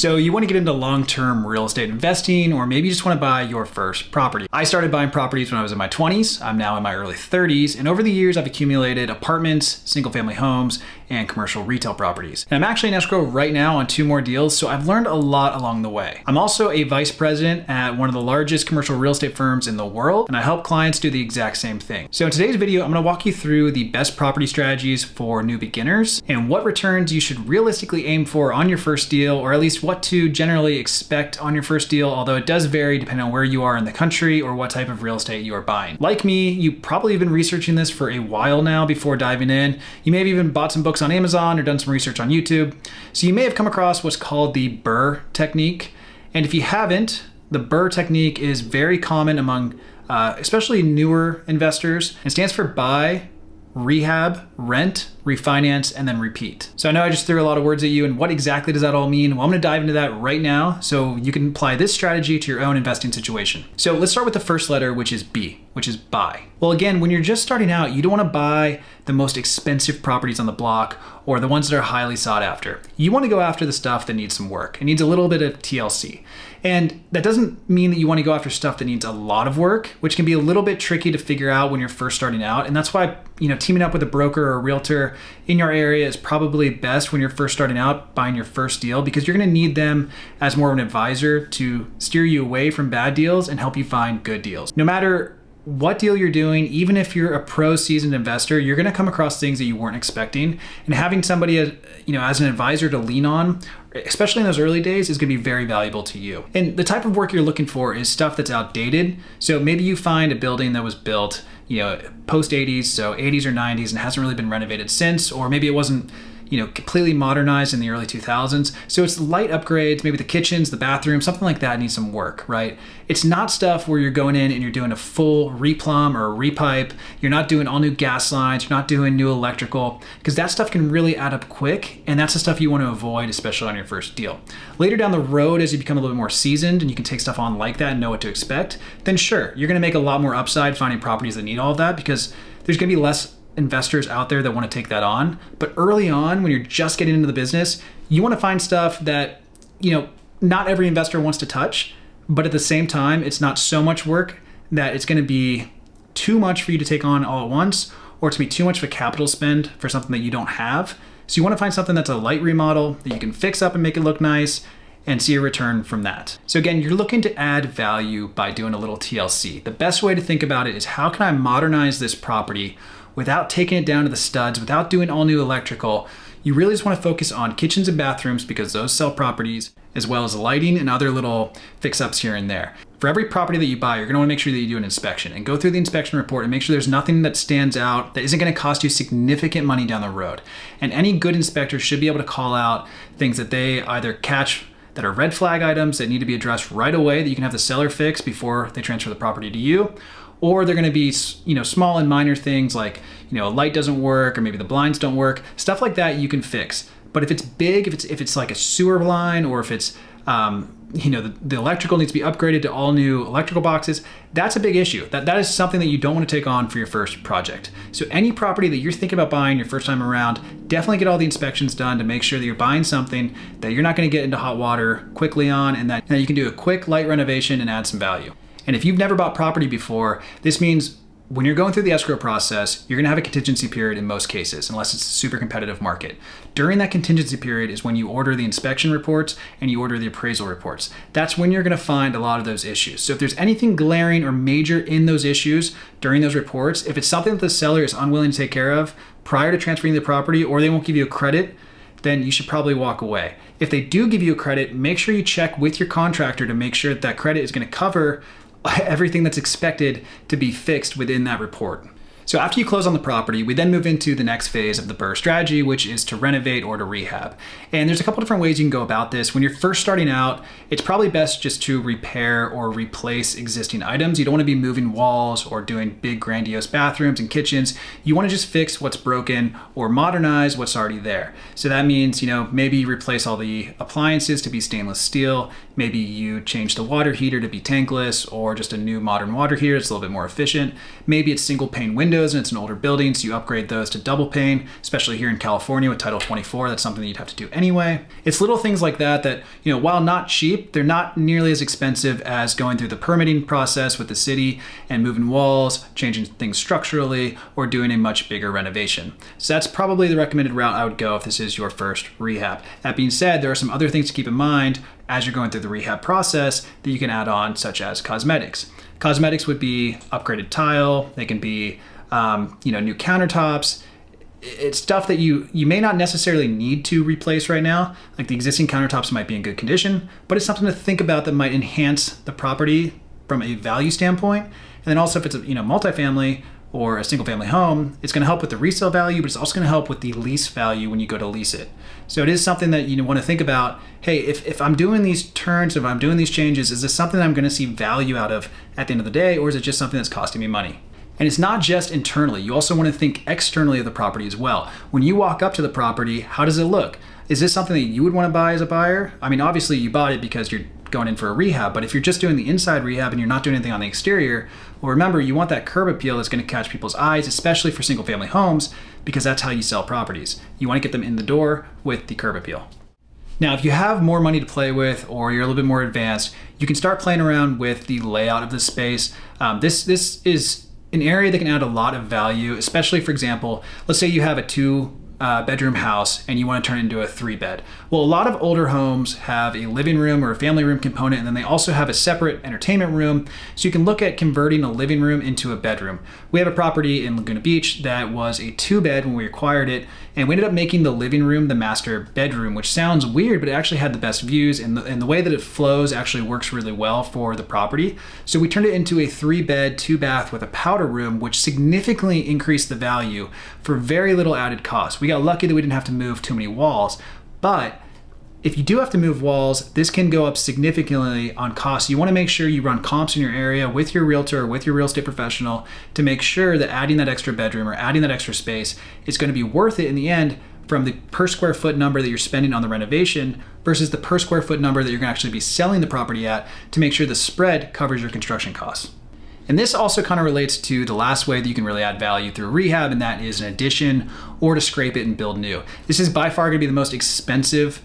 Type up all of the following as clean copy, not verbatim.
So you want to get into long-term real estate investing, or maybe you just want to buy your first property. I started buying properties when I was in my 20s. I'm now in my early 30s. And over the years, I've accumulated apartments, single-family homes, and commercial retail properties. And I'm actually in escrow right now on 2 more deals, so I've learned a lot along the way. I'm also a vice president at one of the largest commercial real estate firms in the world, and I help clients do the exact same thing. So in today's video, I'm going to walk you through the best property strategies for new beginners and what returns you should realistically aim for on your first deal, or at least what to generally expect on your first deal, although it does vary depending on where you are in the country or what type of real estate you are buying. Like me, you probably have been researching this for a while now before diving in. You may have even bought some books on Amazon or done some research on YouTube. So you may have come across what's called the BRRRR technique. And if you haven't, the BRRRR technique is very common among especially newer investors. It stands for buy, rehab, rent, refinance, and then repeat. So I know I just threw a lot of words at you, and what exactly does that all mean? Well, I'm gonna dive into that right now so you can apply this strategy to your own investing situation. So let's start with the first letter, which is B, which is buy. Well, again, when you're just starting out, you don't wanna buy the most expensive properties on the block or the ones that are highly sought after. You wanna go after the stuff that needs some work. It needs a little bit of TLC. And that doesn't mean that you want to go after stuff that needs a lot of work, which can be a little bit tricky to figure out when you're first starting out. And that's why, teaming up with a broker or a realtor in your area is probably best when you're first starting out buying your first deal, because you're going to need them as more of an advisor to steer you away from bad deals and help you find good deals. No matter what deal you're doing, even if you're a pro seasoned investor, you're going to come across things that you weren't expecting, and having somebody as an advisor to lean on, especially in those early days, is going to be very valuable to you. And the type of work you're looking for is stuff that's outdated. So maybe you find a building that was built post 80s, so 80s or 90s, and hasn't really been renovated since, or maybe it wasn't completely modernized in the early 2000s. So it's light upgrades, maybe the kitchens, the bathrooms, something like that needs some work, right? It's not stuff where you're going in and you're doing a full replumb or a repipe. You're not doing all new gas lines. You're not doing new electrical, because that stuff can really add up quick. And that's the stuff you want to avoid, especially on your first deal. Later down the road, as you become a little bit more seasoned and you can take stuff on like that and know what to expect, then sure, you're going to make a lot more upside finding properties that need all of that, because there's going to be less investors out there that want to take that on. But early on, when you're just getting into the business, you want to find stuff that, not every investor wants to touch, but at the same time, it's not so much work that it's going to be too much for you to take on all at once, or it's going to be too much of a capital spend for something that you don't have. So you want to find something that's a light remodel that you can fix up and make it look nice and see a return from that. So again, you're looking to add value by doing a little TLC. The best way to think about it is, how can I modernize this property without taking it down to the studs, without doing all new electrical? You really just want to focus on kitchens and bathrooms, because those sell properties, as well as lighting and other little fix-ups here and there. For every property that you buy, you're going to want to make sure that you do an inspection and go through the inspection report and make sure there's nothing that stands out that isn't going to cost you significant money down the road. And any good inspector should be able to call out things that they either catch that are red flag items that need to be addressed right away, that you can have the seller fix before they transfer the property to you. Or they're going to be, small and minor things like, a light doesn't work, or maybe the blinds don't work. Stuff like that you can fix. But if it's big, if it's like a sewer line, or if it's, the electrical needs to be upgraded to all new electrical boxes, that's a big issue. That is something that you don't want to take on for your first project. So any property that you're thinking about buying your first time around, definitely get all the inspections done to make sure that you're buying something that you're not going to get into hot water quickly on, and that you can do a quick light renovation and add some value. And if you've never bought property before, this means when you're going through the escrow process, you're going to have a contingency period in most cases, unless it's a super competitive market. During that contingency period is when you order the inspection reports and you order the appraisal reports. That's when you're going to find a lot of those issues. So if there's anything glaring or major in those issues during those reports, if it's something that the seller is unwilling to take care of prior to transferring the property, or they won't give you a credit, then you should probably walk away. If they do give you a credit, make sure you check with your contractor to make sure that that credit is going to cover everything that's expected to be fixed within that report. So after you close on the property, we then move into the next phase of the BRRRR strategy, which is to renovate or to rehab. And there's a couple different ways you can go about this. When you're first starting out, it's probably best just to repair or replace existing items. You don't want to be moving walls or doing big grandiose bathrooms and kitchens. You want to just fix what's broken or modernize what's already there. So that means, maybe you replace all the appliances to be stainless steel. Maybe you change the water heater to be tankless, or just a new modern water heater that's a little bit more efficient. Maybe it's single pane windows windows and it's an older building, so you upgrade those to double pane, especially here in California with Title 24. That's something that you'd have to do anyway. It's little things like that that, while not cheap, they're not nearly as expensive as going through the permitting process with the city and moving walls, changing things structurally, or doing a much bigger renovation. So that's probably the recommended route I would go if this is your first rehab. That being said, there are some other things to keep in mind as you're going through the rehab process that you can add on, such as cosmetics. Cosmetics would be upgraded tile. They can be, new countertops. It's stuff that you may not necessarily need to replace right now. Like the existing countertops might be in good condition, but it's something to think about that might enhance the property from a value standpoint. And then also if it's a multifamily or a single family home, it's going to help with the resale value, but it's also going to help with the lease value when you go to lease it. So it is something that you want to think about. Hey, if I'm doing these turns, if I'm doing these changes, is this something that I'm going to see value out of at the end of the day, or is it just something that's costing me money? And it's not just internally. You also want to think externally of the property as well. When you walk up to the property, how does it look? Is this something that you would want to buy as a buyer? I mean, obviously you bought it because you're going in for a rehab, but if you're just doing the inside rehab and you're not doing anything on the exterior, well, remember, you want that curb appeal that's going to catch people's eyes, especially for single family homes, because that's how you sell properties. You want to get them in the door with the curb appeal. Now, if you have more money to play with, or you're a little bit more advanced, you can start playing around with the layout of the space. This is an area that can add a lot of value, especially, for example, let's say you have a two-bedroom house and you want to turn it into a 3-bed. Well, a lot of older homes have a living room or a family room component, and then they also have a separate entertainment room. So you can look at converting a living room into a bedroom. We have a property in Laguna Beach that was a 2-bed when we acquired it, and we ended up making the living room the master bedroom, which sounds weird, but it actually had the best views, and the way that it flows actually works really well for the property. So we turned it into a 3-bed, 2-bath with a powder room, which significantly increased the value for very little added cost. We got lucky that we didn't have to move too many walls, but if you do have to move walls, this can go up significantly on costs. You want to make sure you run comps in your area with your realtor or with your real estate professional to make sure that adding that extra bedroom or adding that extra space is going to be worth it in the end from the per square foot number that you're spending on the renovation versus the per square foot number that you're going to actually be selling the property at to make sure the spread covers your construction costs. And this also kind of relates to the last way that you can really add value through rehab, and that is an addition or to scrape it and build new. This is by far going to be the most expensive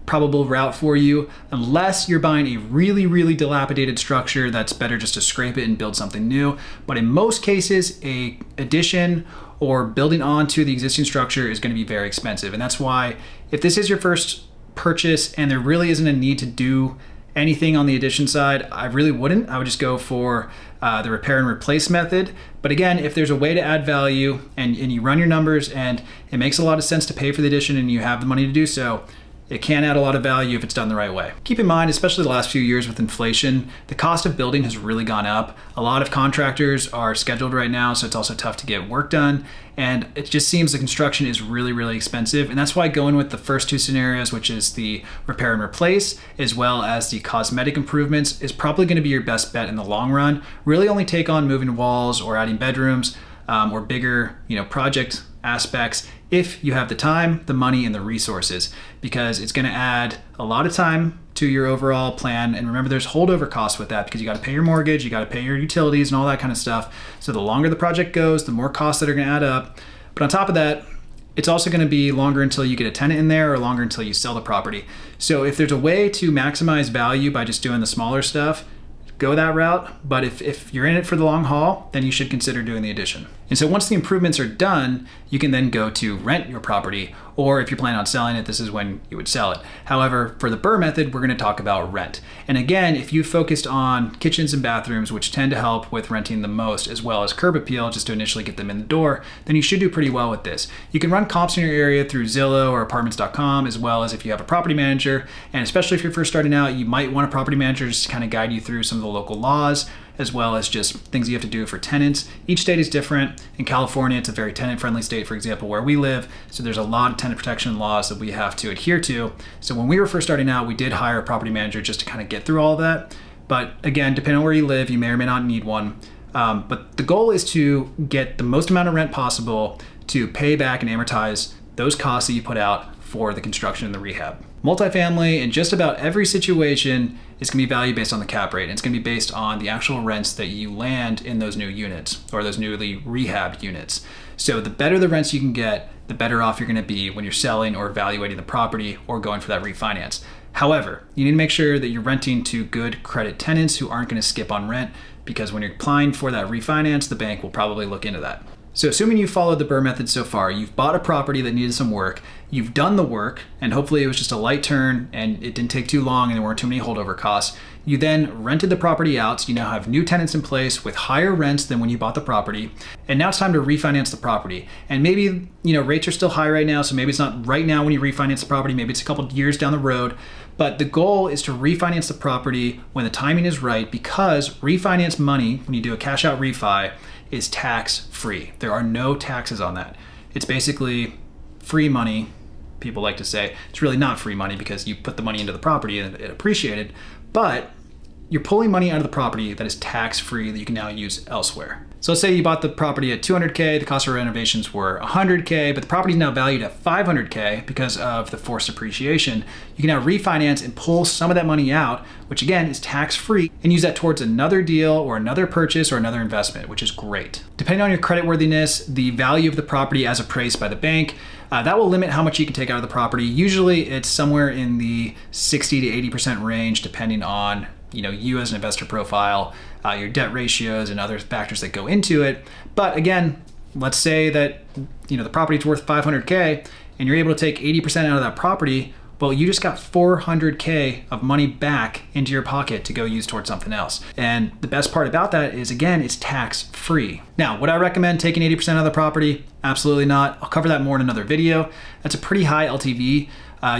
probable route for you, unless you're buying a really, really dilapidated structure that's better just to scrape it and build something new. But in most cases, a addition or building onto the existing structure is going to be very expensive. And that's why if this is your first purchase and there really isn't a need to do anything on the addition side, I really wouldn't. I would just go for the repair and replace method. But again, if there's a way to add value and you run your numbers and it makes a lot of sense to pay for the addition and you have the money to do so, it can add a lot of value if it's done the right way. Keep in mind, especially the last few years with inflation, the cost of building has really gone up. A lot of contractors are scheduled right now, so it's also tough to get work done. And it just seems the construction is really, really expensive. And that's why going with the first two scenarios, which is the repair and replace, as well as the cosmetic improvements, is probably gonna be your best bet in the long run. Really only take on moving walls or adding bedrooms or bigger, project aspects if you have the time, the money, and the resources, because it's going to add a lot of time to your overall plan. And remember, there's holdover costs with that because you got to pay your mortgage, you got to pay your utilities and all that kind of stuff. So the longer the project goes, the more costs that are going to add up. But on top of that, it's also going to be longer until you get a tenant in there or longer until you sell the property. So if there's a way to maximize value by just doing the smaller stuff, go that route. But if you're in it for the long haul, then you should consider doing the addition. And so once the improvements are done, you can then go to rent your property, or if you're planning on selling it, this is when you would sell it. However, for the BRRRR method, we're going to talk about rent. And again, if you focused on kitchens and bathrooms, which tend to help with renting the most, as well as curb appeal, just to initially get them in the door, then you should do pretty well with this. You can run comps in your area through Zillow or apartments.com, as well as if you have a property manager. And especially if you're first starting out, you might want a property manager just to kind of guide you through some of the local laws, as well as just things you have to do for tenants. Each state is different. In California, it's a very tenant-friendly state, for example, where we live. So there's a lot of tenant protection laws that we have to adhere to. So when we were first starting out, we did hire a property manager just to kind of get through all of that. But again, depending on where you live, you may or may not need one. But the goal is to get the most amount of rent possible to pay back and amortize those costs that you put out for the construction and the rehab. Multifamily in just about every situation is going to be valued based on the cap rate. And it's going to be based on the actual rents that you land in those new units or those newly rehabbed units. So the better the rents you can get, the better off you're going to be when you're selling or evaluating the property or going for that refinance. However, you need to make sure that you're renting to good credit tenants who aren't going to skip on rent, because when you're applying for that refinance, the bank will probably look into that. So assuming you followed the BRRRR method so far, you've bought a property that needed some work, you've done the work, and hopefully it was just a light turn and it didn't take too long and there weren't too many holdover costs. You then rented the property out, so you now have new tenants in place with higher rents than when you bought the property. And now it's time to refinance the property. And maybe, rates are still high right now, so maybe it's not right now when you refinance the property, maybe it's a couple of years down the road. But the goal is to refinance the property when the timing is right, because refinance money, when you do a cash out refi, is tax free. There are no taxes on that. It's basically free money. People like to say it's really not free money because you put the money into the property and it appreciated, but you're pulling money out of the property that is tax free that you can now use elsewhere. So let's say you bought the property at $200K, the cost of renovations were $100K, but the property is now valued at $500K because of the forced appreciation. You can now refinance and pull some of that money out, which again is tax-free, and use that towards another deal or another purchase or another investment, which is great. Depending on your creditworthiness, the value of the property as appraised by the bank, that will limit how much you can take out of the property. Usually it's somewhere in the 60 to 80% range, depending on you as an investor profile, your debt ratios and other factors that go into it. But again, let's say that the property's worth $500K and you're able to take 80% out of that property. Well, you just got $400K of money back into your pocket to go use towards something else. And the best part about that is, again, it's tax free. Now, would I recommend taking 80% out of the property? Absolutely not. I'll cover that more in another video. That's a pretty high LTV.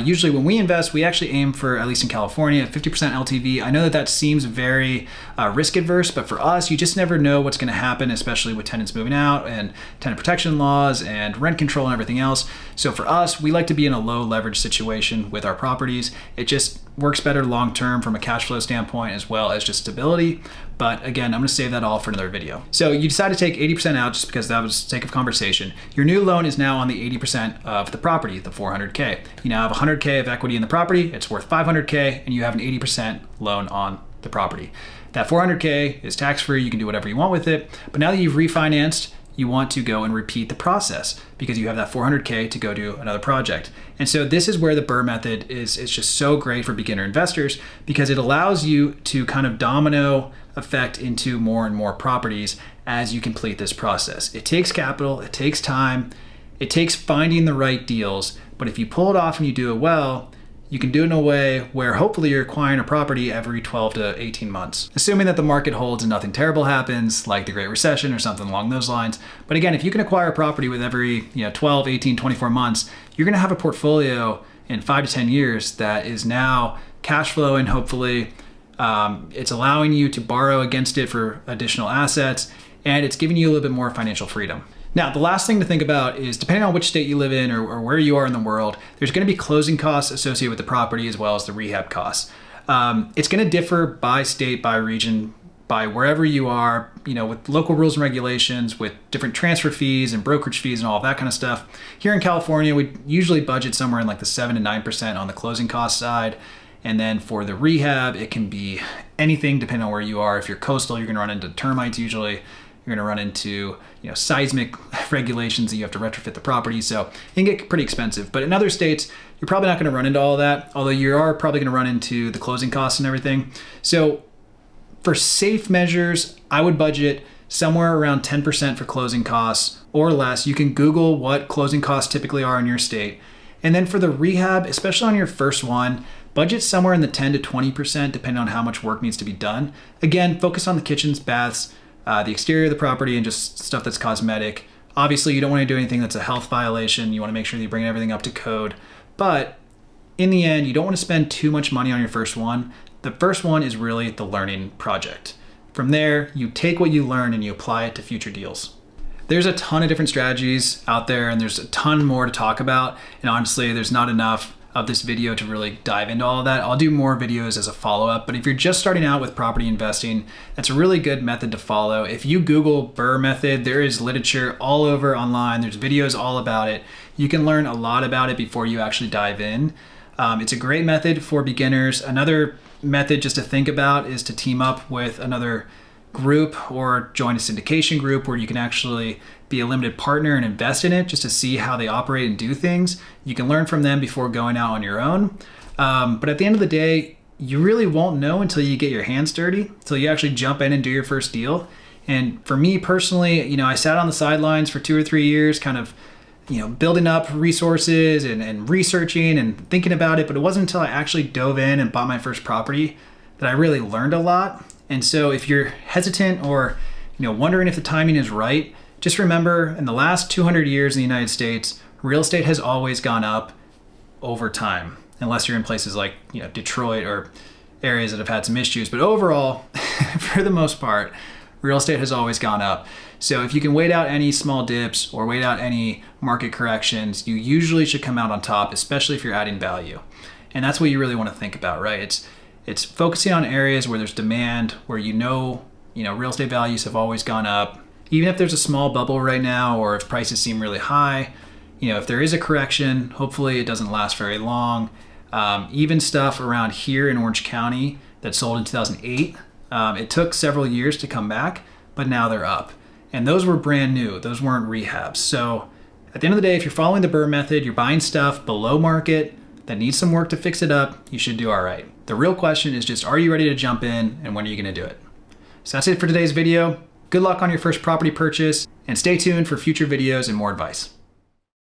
Usually when we invest, we actually aim for, at least in California, 50% LTV. I know that seems very risk adverse, but for us, you just never know what's going to happen, especially with tenants moving out and tenant protection laws and rent control and everything else. So for us, we like to be in a low leverage situation with our properties. It just works better long-term from a cash flow standpoint, as well as just stability. But again, I'm gonna save that all for another video. So you decide to take 80% out just because that was the sake of conversation. Your new loan is now on the 80% of the property, the $400K. You now have $100K of equity in the property, it's worth $500K, and you have an 80% loan on the property. That $400K is tax-free, you can do whatever you want with it, but now that you've refinanced, you want to go and repeat the process because you have that $400K to go do another project. And so this is where the BRRRR method is just so great for beginner investors, because it allows you to kind of domino effect into more and more properties as you complete this process. It takes capital, it takes time, it takes finding the right deals, but if you pull it off and you do it well, you can do it in a way where hopefully you're acquiring a property every 12 to 18 months. Assuming that the market holds and nothing terrible happens, like the Great Recession or something along those lines. But again, if you can acquire a property with every 12, 18, 24 months, you're gonna have a portfolio in 5 to 10 years that is now cash flowing, hopefully. It's allowing you to borrow against it for additional assets, and it's giving you a little bit more financial freedom. Now, the last thing to think about is, depending on which state you live in or where you are in the world, there's going to be closing costs associated with the property as well as the rehab costs. It's going to differ by state, by region, by wherever you are, with local rules and regulations, with different transfer fees and brokerage fees and all of that kind of stuff. Here in California, we usually budget somewhere in like the 7 to 9% on the closing cost side. And then for the rehab, it can be anything depending on where you are. If you're coastal, you're going to run into termites usually. You're going to run into seismic regulations that you have to retrofit the property. So it can get pretty expensive. But in other states, you're probably not going to run into all of that, although you are probably going to run into the closing costs and everything. So for safe measures, I would budget somewhere around 10% for closing costs or less. You can Google what closing costs typically are in your state. And then for the rehab, especially on your first one, budget somewhere in the 10 to 20% depending on how much work needs to be done. Again, focus on the kitchens, baths, the exterior of the property, and just stuff that's cosmetic. Obviously, you don't want to do anything that's a health violation. You want to make sure that you bring everything up to code. But in the end, you don't want to spend too much money on your first one. The first one is really the learning project. From there, you take what you learn and you apply it to future deals. There's a ton of different strategies out there, and there's a ton more to talk about. And honestly, there's not enough of this video to really dive into all of that. I'll do more videos as a follow-up, but if you're just starting out with property investing, that's a really good method to follow. If you Google BRRRR method, there is literature all over online. There's videos all about it. You can learn a lot about it before you actually dive in. It's a great method for beginners. Another method just to think about is to team up with another group or join a syndication group where you can actually be a limited partner and invest in it just to see how they operate and do things. You can learn from them before going out on your own. But at the end of the day, you really won't know until you get your hands dirty, until you actually jump in and do your first deal. And for me personally, I sat on the sidelines for 2 or 3 years, kind of building up resources and researching and thinking about it. But it wasn't until I actually dove in and bought my first property that I really learned a lot. And so if you're hesitant or wondering if the timing is right, just remember in the last 200 years in the United States, real estate has always gone up over time, unless you're in places like Detroit or areas that have had some issues. But overall, for the most part, real estate has always gone up. So if you can wait out any small dips or wait out any market corrections, you usually should come out on top, especially if you're adding value. And that's what you really want to think about, right? It's focusing on areas where there's demand, where real estate values have always gone up. Even if there's a small bubble right now, or if prices seem really high, if there is a correction, hopefully it doesn't last very long. Even stuff around here in Orange County that sold in 2008, it took several years to come back, but now they're up. And those were brand new. Those weren't rehabs. So at the end of the day, if you're following the BRRRR method, you're buying stuff below market that needs some work to fix it up, you should do all right. The real question is just, are you ready to jump in, and when are you going to do it? So that's it for today's video. Good luck on your first property purchase, and stay tuned for future videos and more advice.